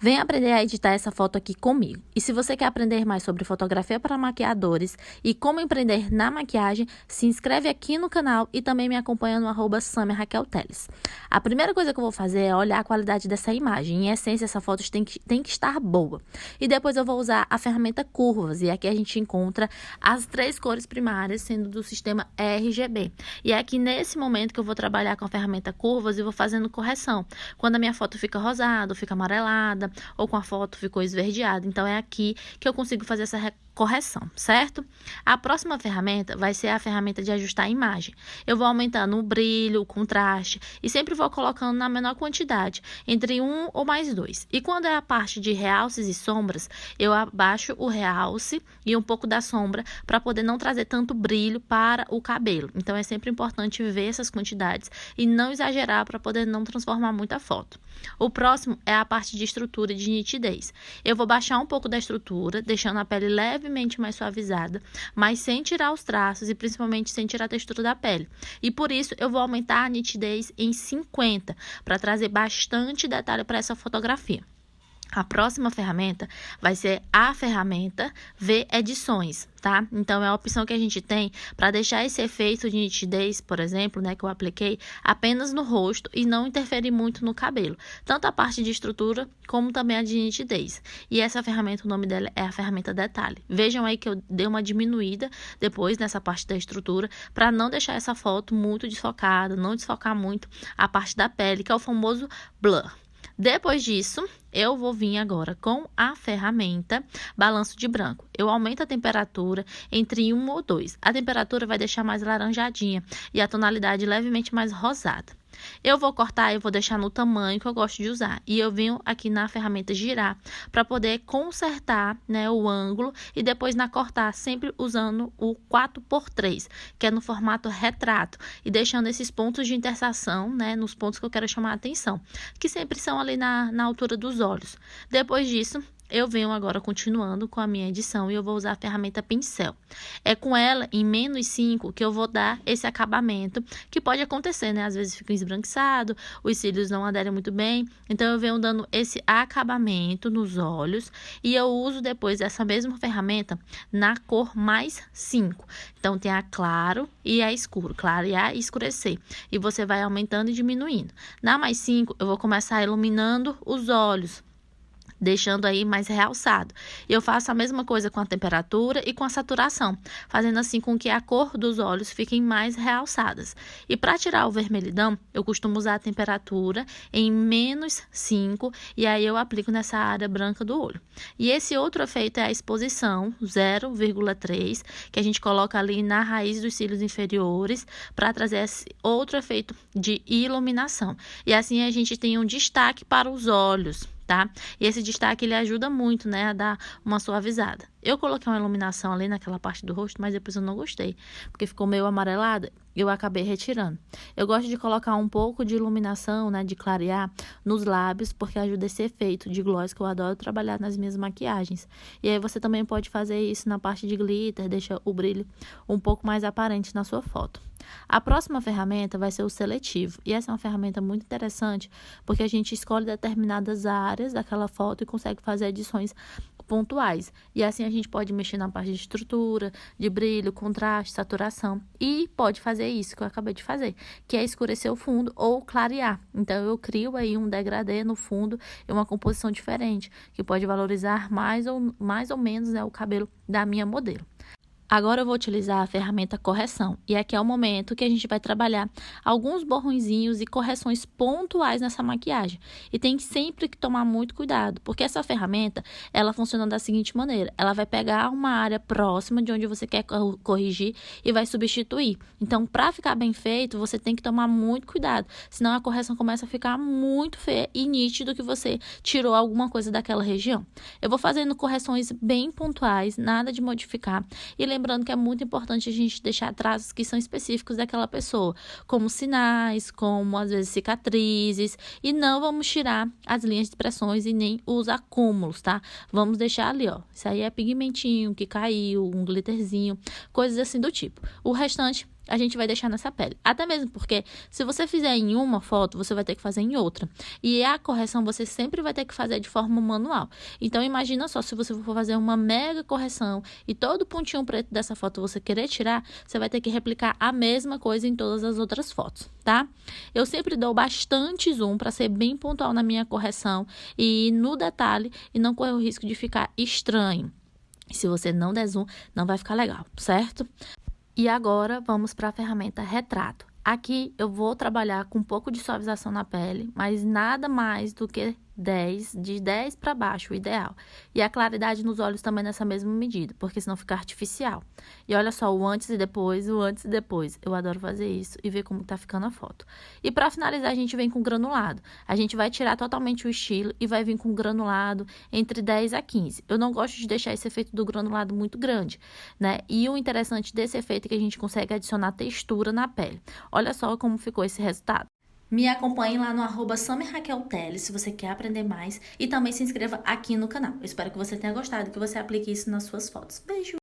Vem aprender a editar essa foto aqui comigo. E se você quer aprender mais sobre fotografia para maquiadores e como empreender na maquiagem, se inscreve aqui no canal e também me acompanha no @SamiraRaquelTeles. A primeira coisa que eu vou fazer é olhar a qualidade dessa imagem. Em essência, essa foto tem que estar boa. E depois eu vou usar a ferramenta Curvas. E aqui a gente encontra as 3 cores primárias, sendo do sistema RGB. E é aqui nesse momento que eu vou trabalhar com a ferramenta Curvas e vou fazendo correção. Quando a minha foto fica rosada, fica amarelada, ou com a foto ficou esverdeada. Então, é aqui que eu consigo fazer essa correção, certo? A próxima ferramenta vai ser a ferramenta de ajustar a imagem. Eu vou aumentando o brilho, o contraste e sempre vou colocando na menor quantidade, entre 1 ou mais 2. E quando é a parte de realces e sombras, eu abaixo o realce e um pouco da sombra para poder não trazer tanto brilho para o cabelo. Então, é sempre importante ver essas quantidades e não exagerar para poder não transformar muito a foto. O próximo é a parte de estrutura e de nitidez. Eu vou baixar um pouco da estrutura, deixando a pele levemente mais suavizada, mas sem tirar os traços e principalmente sem tirar a textura da pele. E por isso eu vou aumentar a nitidez em 50, para trazer bastante detalhe para essa fotografia. A próxima ferramenta vai ser a ferramenta V Edições, tá? Então, é a opção que a gente tem para deixar esse efeito de nitidez, por exemplo, né, que eu apliquei apenas no rosto e não interferir muito no cabelo. Tanto a parte de estrutura, como também a de nitidez. E essa ferramenta, o nome dela é a ferramenta Detalhe. Vejam aí que eu dei uma diminuída depois nessa parte da estrutura, para não deixar essa foto muito desfocada, não desfocar muito a parte da pele, que é o famoso blur. Depois disso, eu vou vir agora com a ferramenta Balanço de Branco. Eu aumento a temperatura entre 1 ou 2. A temperatura vai deixar mais laranjadinha e a tonalidade levemente mais rosada. Eu vou cortar, eu vou deixar no tamanho que eu gosto de usar. E eu venho aqui na ferramenta girar para poder consertar, né, o ângulo. E depois na cortar, sempre usando o 4x3, que é no formato retrato. E deixando esses pontos de interseção, né, nos pontos que eu quero chamar a atenção. Que sempre são ali na altura dos olhos. Depois disso, eu venho agora continuando com a minha edição e eu vou usar a ferramenta Pincel. É com ela, em -5, que eu vou dar esse acabamento, que pode acontecer, né? Às vezes fica esbranquiçado, os cílios não aderem muito bem. Então, eu venho dando esse acabamento nos olhos e eu uso depois essa mesma ferramenta na cor +5. Então, tem a claro e a escuro, claro e a escurecer. E você vai aumentando e diminuindo. Na +5, eu vou começar iluminando os olhos, deixando aí mais realçado. Eu faço a mesma coisa com a temperatura e com a saturação, fazendo assim com que a cor dos olhos fiquem mais realçadas. E para tirar o vermelhidão, eu costumo usar a temperatura em -5 e aí eu aplico nessa área branca do olho. E esse outro efeito é a exposição 0,3, que a gente coloca ali na raiz dos cílios inferiores para trazer esse outro efeito de iluminação. E assim a gente tem um destaque para os olhos, tá? E esse destaque, ele ajuda muito, né, a dar uma suavizada. Eu coloquei uma iluminação ali naquela parte do rosto, mas depois eu não gostei, porque ficou meio amarelada, eu acabei retirando. Eu gosto de colocar um pouco de iluminação, né, de clarear nos lábios, porque ajuda esse efeito de gloss que eu adoro trabalhar nas minhas maquiagens. E aí você também pode fazer isso na parte de glitter, deixa o brilho um pouco mais aparente na sua foto. A próxima ferramenta vai ser o seletivo, e essa é uma ferramenta muito interessante, porque a gente escolhe determinadas áreas daquela foto e consegue fazer edições pontuais. E assim a gente pode mexer na parte de estrutura, de brilho, contraste, saturação. E pode fazer isso que eu acabei de fazer, que é escurecer o fundo ou clarear. Então, eu crio aí um degradê no fundo e uma composição diferente, que pode valorizar mais ou menos, né, o cabelo da minha modelo. Agora eu vou utilizar a ferramenta correção, e aqui é o momento que a gente vai trabalhar alguns borrõezinhos e correções pontuais nessa maquiagem. E tem sempre que tomar muito cuidado, porque essa ferramenta, ela funciona da seguinte maneira: ela vai pegar uma área próxima de onde você quer corrigir e vai substituir. Então, para ficar bem feito, você tem que tomar muito cuidado, senão a correção começa a ficar muito feia e nítido que você tirou alguma coisa daquela região. Eu vou fazendo correções bem pontuais, nada de modificar, e lembrando que é muito importante a gente deixar traços que são específicos daquela pessoa, como sinais, como às vezes cicatrizes, e não vamos tirar as linhas de expressões e nem os acúmulos, tá? Vamos deixar ali, ó, isso aí é pigmentinho que caiu, um glitterzinho, coisas assim do tipo. O restante a gente vai deixar nessa pele. Até mesmo porque, se você fizer em uma foto, você vai ter que fazer em outra. E a correção você sempre vai ter que fazer de forma manual. Então, imagina só, se você for fazer uma mega correção e todo o pontinho preto dessa foto você querer tirar, você vai ter que replicar a mesma coisa em todas as outras fotos, tá? Eu sempre dou bastante zoom para ser bem pontual na minha correção e no detalhe e não correr o risco de ficar estranho. Se você não der zoom, não vai ficar legal, certo? E agora vamos para a ferramenta Retrato. Aqui eu vou trabalhar com um pouco de suavização na pele, mas nada mais do que 10, de 10 para baixo, o ideal. E a claridade nos olhos também nessa mesma medida, porque senão fica artificial. E olha só, o antes e depois, o antes e depois. Eu adoro fazer isso e ver como tá ficando a foto. E para finalizar, a gente vem com granulado. A gente vai tirar totalmente o estilo e vai vir com granulado entre 10 a 15. Eu não gosto de deixar esse efeito do granulado muito grande, né? E o interessante desse efeito é que a gente consegue adicionar textura na pele. Olha só como ficou esse resultado. Me acompanhe lá no @SummerRaquelTeles se você quer aprender mais e também se inscreva aqui no canal. Eu espero que você tenha gostado e que você aplique isso nas suas fotos. Beijo!